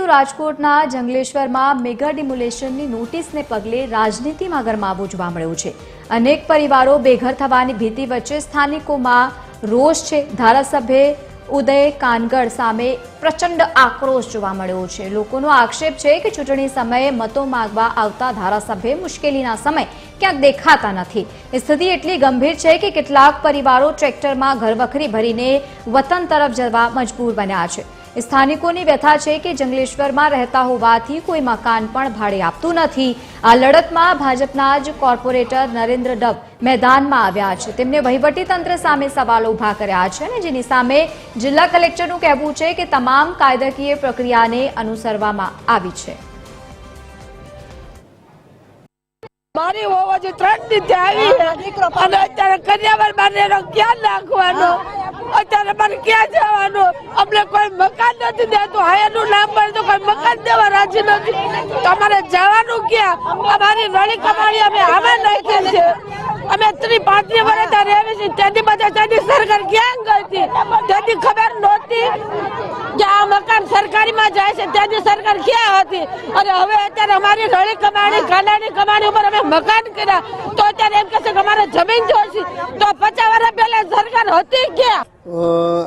તો રાજકોટના જંગલેશ્વરમાં મેગા ડિમોલેશનની નોટિસને પગલે રાજનીતિમાં ગરમાવો જોવા મળ્યો છે। અનેક પરિવારો બેઘર થવાની ભીતિ વચ્ચે સ્થાનિકોમાં રોષ છે। ધારાસભ્ય ઉદય કાનગડ સામે પ્રચંડ આક્રોશ જોવા મળ્યો છે। લોકોનો આક્ષેપ છે કે ચૂંટણી સમયે મતો માંગવા આવતા ધારાસભ્ય મુશ્કેલીના સમય ક્યાંક દેખાતા નથી। સ્થિતિ એટલી ગંભીર છે કે કેટલાક પરિવારો ટ્રેક્ટરમાં ઘરવખરી ભરીને વતન તરફ જવા મજબૂર બન્યા છે। સ્થાનિકોની વ્યથા છે કે જંગલેશ્વરમાં રહેતા હોવાથી કોઈ મકાન પણ ભાડે આપતું નથી। આ લડતમાં ભાજપના જ કોર્પોરેટર નરેન્દ્ર ડબ મેદાનમાં આવ્યા છે। તેમને વહીવટીતંત્ર સામે સવાલો ઉભા કર્યા છે અને જેની સામે જિલ્લા કલેક્ટરનું કહેવું છે કે તમામ કાયદાકીય પ્રક્રિયાને અનુસરવામાં આવી છે। મારી હોવા જે 3 દિવસથી આવી અને અત્યારે કન્યાવર બાંધેલો ક્યાં નાખવાનો, અત્યારે મને ક્યાં જવાનું? અમને કોઈ મકાન નથી દેતું, હાયરનું નામ પર તો કોઈ મકાન દેવા રાજી નથી। તમારે જવાનું ક્યાં? અમારી રળી કમાણી અમે આમાં નાખી છે। અમે 35 વર્ષ રહેવી છીએ, ત્યાંથી બધા ત્યાંથી સરકાર ક્યાં ગઈ હતી? ત્યાંથી ખબર નહોતી કે આ મકાન સરકારીમાં જાય છે, ત્યાંથી સરકાર ક્યાં હતી? અને હવે અત્યારે અમારી રળી કમાણી કાનાની કમાણી ઉપર અમે મકાન કર્યા તો અત્યારે એમ કહે છે કે અમારે જમીન જોઈશે, તો 50 વર્ષ પહેલા સરકાર હતી ક્યાં?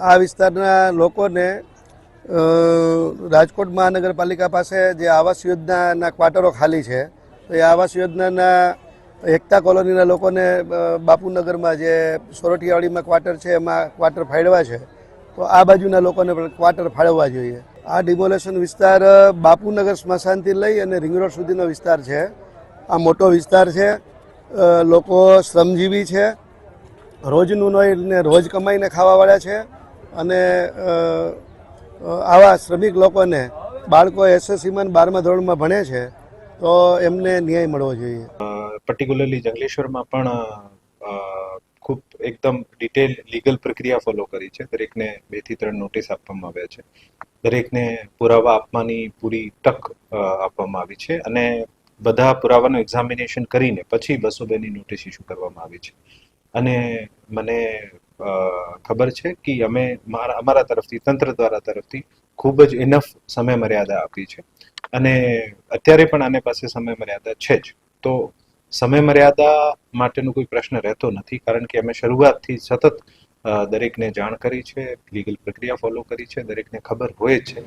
આ વિસ્તારના લોકોને રાજકોટ મહાનગરપાલિકા પાસે જે આવાસ યોજનાના ક્વાર્ટરો ખાલી છે, તો એ આવાસ યોજનાના એકતા કોલોનીના લોકોને બાપુનગરમાં જે સોરઠિયાવાડીમાં ક્વાર્ટર છે એમાં ક્વાર્ટર ફાળવા છે, તો આ બાજુના લોકોને પણ ક્વાર્ટર ફાળવવા જોઈએ। આ ડિમોલેશન વિસ્તાર બાપુનગર સ્મશાનથી લઈ અને રિંગ રોડ સુધીનો વિસ્તાર છે। આ મોટો વિસ્તાર છે, લોકો શ્રમજીવી છે, રોજનું ને રોજ કમાઈને ખાવાવાળા છે અને આવા શ્રમિક લોકોને બાળકો એસએસસીમાં 12મા ધોરણમાં ભણે છે તો એમને ન્યાય મળવો જોઈએ। પર્ટિક્યુલરલી જંગલેશ્વરમાં પણ ખૂબ એકદમ ડિટેલ લીગલ પ્રક્રિયા ફોલો કરી છે। દરેકને 2 થી 3 નોટિસ આપવામાં આવ્યા છે, દરેકને પુરાવા આપવાની પૂરી તક આપવામાં આવી છે અને બધા પુરાવાનું એક્ઝામિનેશન કરીને પછી 202ની નોટિસ ઇસ્યુ કરવામાં આવી છે। અને મને ખબર છે કે અમે અમારા તરફથી તંત્ર દ્વારા તરફથી ખૂબ જ ઇનફ સમય મર્યાદા આપી છે અને અત્યારે પણ આને પાસે સમય મર્યાદા છે જ। તો સમય મર્યાદા માટેનો કોઈ પ્રશ્ન રહેતો નથી, કારણ કે અમે શરૂઆતથી સતત દરેકને જાણ કરી છે, લીગલ પ્રક્રિયા ફોલો કરી છે, દરેકને ખબર હોય જ છે